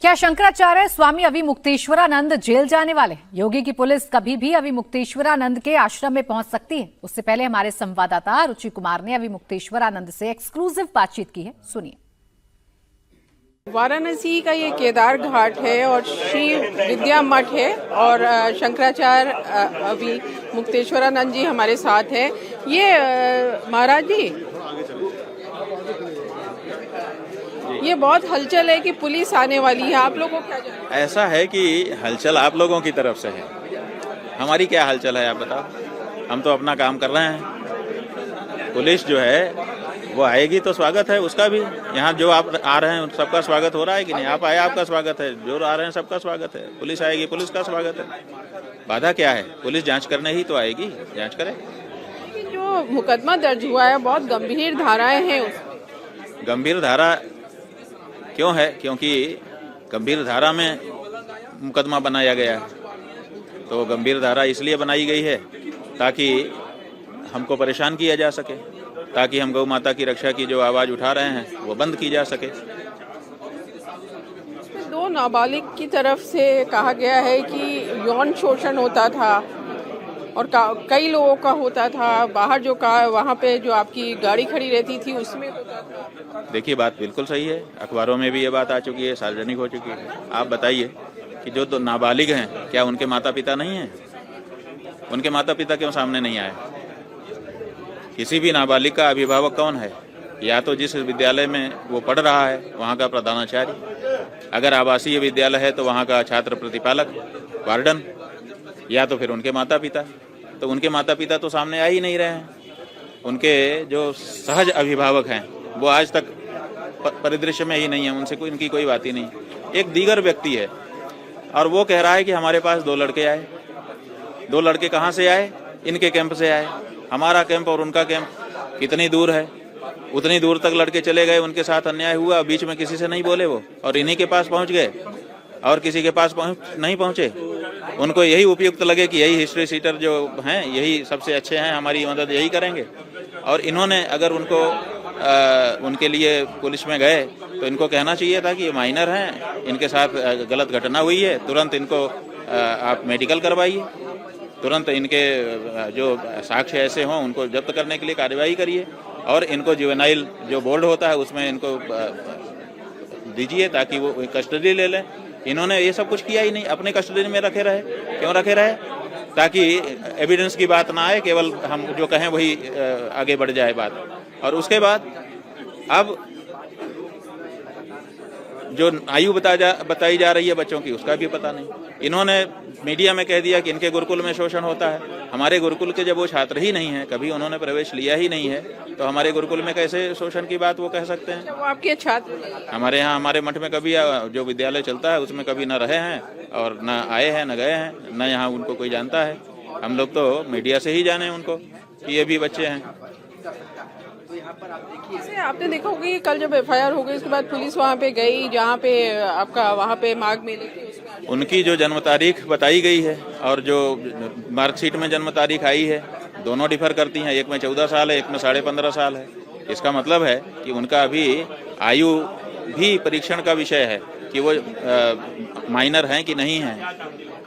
क्या शंकराचार्य स्वामी अविमुक्तेश्वरानंद जेल जाने वाले? योगी की पुलिस कभी भी अविमुक्तेश्वरानंद के आश्रम में पहुंच सकती है। उससे पहले हमारे संवाददाता रुचि कुमार ने अविमुक्तेश्वरानंद से एक्सक्लूसिव बातचीत की है, सुनिए। वाराणसी का ये केदार घाट है और श्री विद्या मठ है और शंकराचार्य अविमुक्तेश्वरानंद जी हमारे साथ हैं। ये महाराज जी, ये बहुत हलचल है कि पुलिस आने वाली है, आप लोगों को क्या जानते हैं? ऐसा है कि हलचल आप लोगों की तरफ से है, हमारी क्या हलचल है आप बताओ। हम तो अपना काम कर रहे हैं। पुलिस जो है वो आएगी तो स्वागत है उसका भी। यहाँ जो आप आ रहे हैं सबका स्वागत हो रहा है कि नहीं? आप आए, आपका स्वागत है। जो आ रहे हैं सबका स्वागत है। पुलिस आएगी, पुलिस का स्वागत है। बाधा क्या है? पुलिस जांच करने ही तो आएगी, जांच करे। जो मुकदमा दर्ज हुआ है बहुत गंभीर धाराएं हैं उसमें। गंभीर धारा क्यों है? क्योंकि गंभीर धारा में मुकदमा बनाया गया है। तो गंभीर धारा इसलिए बनाई गई है ताकि हमको परेशान किया जा सके, ताकि हम गौ माता की रक्षा की जो आवाज उठा रहे हैं वो बंद की जा सके। दो नाबालिग की तरफ से कहा गया है कि यौन शोषण होता था और कई लोगों का होता था। बाहर जो वहाँ पे जो आपकी गाड़ी खड़ी रहती थी उसमें होता था। देखिए, बात बिल्कुल सही है। अखबारों में भी ये बात आ चुकी है, सार्वजनिक हो चुकी है। आप बताइए कि जो तो नाबालिग हैं, क्या उनके माता पिता नहीं हैं? उनके माता पिता क्यों सामने नहीं आए? किसी भी नाबालिग का अभिभावक कौन है? या तो जिस विद्यालय में वो पढ़ रहा है वहाँ का प्रधानाचार्य, अगर आवासीय विद्यालय है तो वहाँ का छात्र प्रतिपालक, वार्डन, या तो फिर उनके माता पिता। तो उनके माता पिता तो सामने आ ही नहीं रहे हैं। उनके जो सहज अभिभावक हैं वो आज तक परिदृश्य में ही नहीं है। उनसे कोई इनकी कोई बात ही नहीं। एक दीगर व्यक्ति है और वो कह रहा है कि हमारे पास 2 लड़के आए। 2 लड़के कहाँ से आए? इनके कैंप से आए। हमारा कैंप और उनका कैंप कितनी दूर है? उतनी दूर तक लड़के चले गए, उनके साथ अन्याय हुआ, बीच में किसी से नहीं बोले वो, और इन्हीं के पास पहुंच गए और किसी के पास नहीं पहुंचे। उनको यही उपयुक्त लगे कि यही हिस्ट्री सीटर जो हैं यही सबसे अच्छे हैं, हमारी मदद यही करेंगे। और इन्होंने अगर उनको उनके लिए पुलिस में गए तो इनको कहना चाहिए था कि ये माइनर हैं, इनके साथ गलत घटना हुई है, तुरंत इनको आप मेडिकल करवाइए, तुरंत इनके जो साक्ष्य ऐसे हों उनको जब्त करने के लिए कार्रवाई करिए और इनको जुवेनाइल जो बोर्ड होता है उसमें इनको दीजिए ताकि वो कस्टडी ले लें। इन्होंने ये सब कुछ किया ही नहीं, अपने कस्टडी में रखे रहे। क्यों रखे रहे? ताकि एविडेंस की बात ना आए, केवल हम जो कहें वही आगे बढ़ जाए बात। और उसके बाद अब जो आयु बताई जा रही है बच्चों की उसका भी पता नहीं। इन्होंने मीडिया में कह दिया कि इनके गुरुकुल में शोषण होता है। हमारे गुरुकुल के जब वो छात्र ही नहीं है, कभी उन्होंने प्रवेश लिया ही नहीं है, तो हमारे गुरुकुल में कैसे शोषण की बात वो कह सकते हैं? वो आपके छात्र हमारे यहाँ हमारे मठ में कभी जो विद्यालय चलता है उसमें कभी न रहे हैं और न आए हैं, न गए हैं, न यहाँ उनको कोई जानता है। हम लोग तो मीडिया से ही जाने उनको कि ये भी बच्चे हैं। आपने देखा होगा कि कल जब एफआईआर हो गई उसके बाद पुलिस वहाँ पे गई, जहाँ पे आपका वहाँ पे मार्ग मेले की उनकी जो जन्म तारीख बताई गई है और जो मार्कशीट में जन्म तारीख आई है दोनों डिफर करती हैं। एक में 14 साल है, एक में 15.5 साल है। इसका मतलब है कि उनका अभी आयु भी परीक्षण का विषय है कि वो माइनर हैं कि नहीं हैं।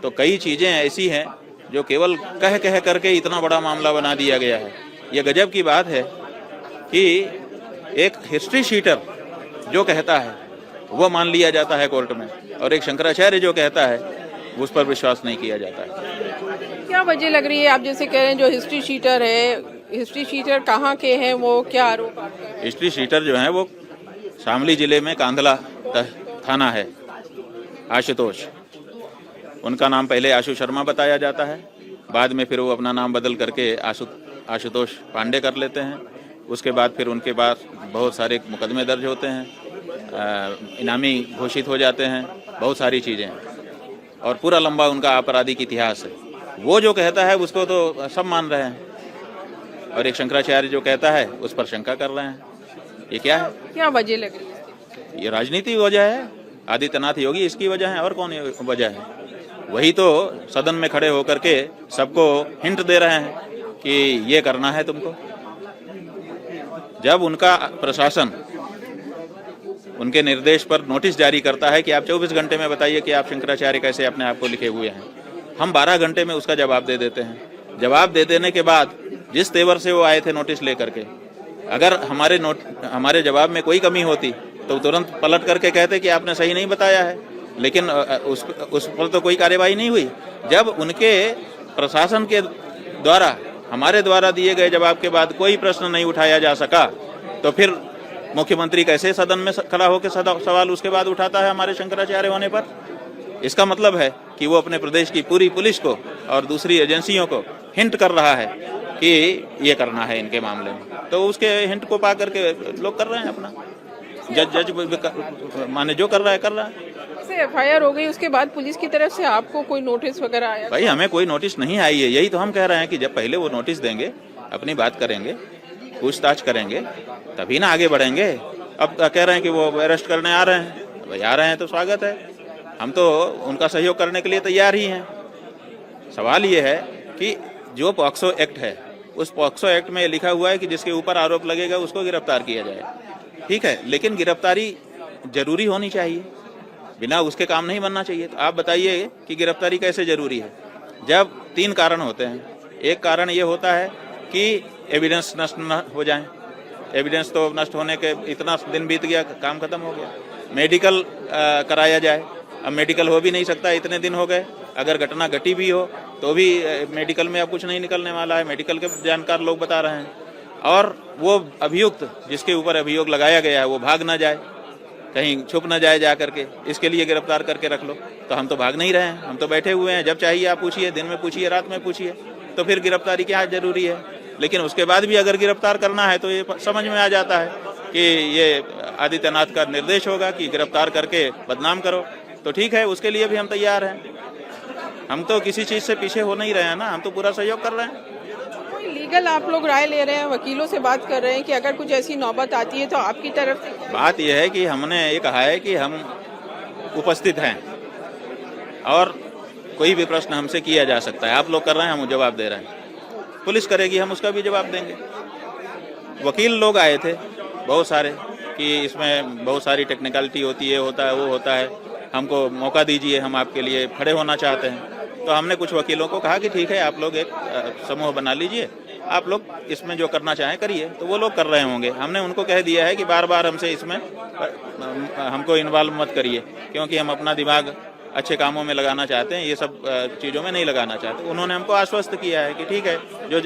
तो कई चीजें ऐसी हैं जो केवल कह करके इतना बड़ा मामला बना दिया गया है। ये गजब की बात है कि एक हिस्ट्री शीटर जो कहता है वो मान लिया जाता है कोर्ट में, और एक शंकराचार्य जो कहता है उस पर विश्वास नहीं किया जाता है। क्या वजह लग रही है? आप जैसे कह रहे हैं जो हिस्ट्री शीटर है, हिस्ट्री शीटर कहाँ के हैं, वो क्या आरोप? हिस्ट्री शीटर जो है वो शामली जिले में कांधला थाना है, आशुतोष। उनका नाम पहले आशु शर्मा बताया जाता है, बाद में फिर वो अपना नाम बदल करके आशुतोष पांडे कर लेते हैं। उसके बाद फिर उनके पास बहुत सारे मुकदमे दर्ज होते हैं, इनामी घोषित हो जाते हैं, बहुत सारी चीज़ें, और पूरा लंबा उनका आपराधिक इतिहास है। वो जो कहता है उसको तो सब मान रहे हैं, और एक शंकराचार्य जो कहता है उस पर शंका कर रहे हैं। ये क्या है? क्या वजह लग रही है? ये राजनीति वजह है। आदित्यनाथ योगी इसकी वजह है, और कौन वजह है? वही तो सदन में खड़े होकर के सबको हिंट दे रहे हैं कि ये करना है तुमको। जब उनका प्रशासन उनके निर्देश पर नोटिस जारी करता है कि आप 24 घंटे में बताइए कि आप शंकराचार्य कैसे अपने आप को लिखे हुए हैं। हम 12 घंटे में उसका जवाब दे देते हैं। जवाब दे देने के बाद जिस तेवर से वो आए थे नोटिस लेकर के, अगर हमारे जवाब में कोई कमी होती तो तुरंत पलट करके कहते कि आपने सही नहीं बताया है, लेकिन उस पर तो कोई कार्यवाही नहीं हुई। जब उनके प्रशासन के द्वारा हमारे द्वारा दिए गए जवाब के बाद कोई प्रश्न नहीं उठाया जा सका, तो फिर मुख्यमंत्री कैसे सदन में खड़ा होकर सवाल उसके बाद उठाता है हमारे शंकराचार्य होने पर? इसका मतलब है कि वो अपने प्रदेश की पूरी पुलिस को और दूसरी एजेंसियों को हिंट कर रहा है कि ये करना है इनके मामले में। तो उसके हिंट को पा करके लोग कर रहे हैं अपना, जज माने जो कर रहा है। एफआईआर हो गई, उसके बाद पुलिस की तरफ से आपको कोई नोटिस वगैरह आया? भाई हमें कोई नोटिस नहीं आई है। यही तो हम कह रहे हैं कि जब पहले वो नोटिस देंगे, अपनी बात करेंगे, पूछताछ करेंगे, तभी ना आगे बढ़ेंगे। अब कह रहे हैं कि वो अरेस्ट करने आ रहे हैं। भाई आ रहे हैं तो स्वागत है, हम तो उनका सहयोग करने के लिए तैयार ही हैं। सवाल ये है कि जो पॉक्सो एक्ट है, उस पॉक्सो एक्ट में लिखा हुआ है कि जिसके ऊपर आरोप लगेगा उसको गिरफ्तार किया जाए। ठीक है, लेकिन गिरफ्तारी जरूरी होनी चाहिए, बिना उसके काम नहीं बनना चाहिए। तो आप बताइए कि गिरफ्तारी कैसे जरूरी है? जब 3 कारण होते हैं। एक कारण ये होता है कि एविडेंस नष्ट न हो जाए। एविडेंस तो नष्ट होने के इतना दिन बीत गया, काम खत्म हो गया। मेडिकल कराया जाए, अब मेडिकल हो भी नहीं सकता, इतने दिन हो गए। अगर घटना घटी भी हो तो भी मेडिकल में अब कुछ नहीं निकलने वाला है, मेडिकल के जानकार लोग बता रहे हैं। और वो अभियुक्त जिसके ऊपर अभियोग लगाया गया है वो भाग ना जाए, कहीं छुप न जाए जा करके, इसके लिए गिरफ्तार करके रख लो। तो हम तो भाग नहीं रहे हैं, हम तो बैठे हुए हैं। जब चाहिए आप पूछिए, दिन में पूछिए, रात में पूछिए। तो फिर गिरफ्तारी क्या जरूरी है? लेकिन उसके बाद भी अगर गिरफ्तार करना है तो ये समझ में आ जाता है कि ये आदित्यनाथ का निर्देश होगा कि गिरफ्तार करके बदनाम करो। तो ठीक है, उसके लिए भी हम तैयार हैं। हम तो किसी चीज से पीछे हो नहीं रहे हैं ना, हम तो पूरा सहयोग कर रहे हैं। लीगल आप लोग राय ले रहे हैं, वकीलों से बात कर रहे हैं कि अगर कुछ ऐसी नौबत आती है तो आपकी तरफ से? बात यह है कि हमने ये कहा है कि हम उपस्थित हैं और कोई भी प्रश्न हमसे किया जा सकता है। आप लोग कर रहे हैं, हम जवाब दे रहे हैं। पुलिस करेगी, हम उसका भी जवाब देंगे। वकील लोग आए थे बहुत सारे कि इसमें बहुत सारी टेक्निकलिटी होती है, होता है, वो होता है, हमको मौका दीजिए, हम आपके लिए खड़े होना चाहते हैं। तो हमने कुछ वकीलों को कहा कि ठीक है, आप लोग एक समूह बना लीजिए, आप लोग इसमें जो करना चाहें करिए। तो वो लोग कर रहे होंगे। हमने उनको कह दिया है कि बार बार हमसे इसमें हमको इन्वॉल्व मत करिए, क्योंकि हम अपना दिमाग अच्छे कामों में लगाना चाहते हैं, ये सब चीज़ों में नहीं लगाना चाहते। उन्होंने हमको आश्वस्त किया है कि ठीक है, जो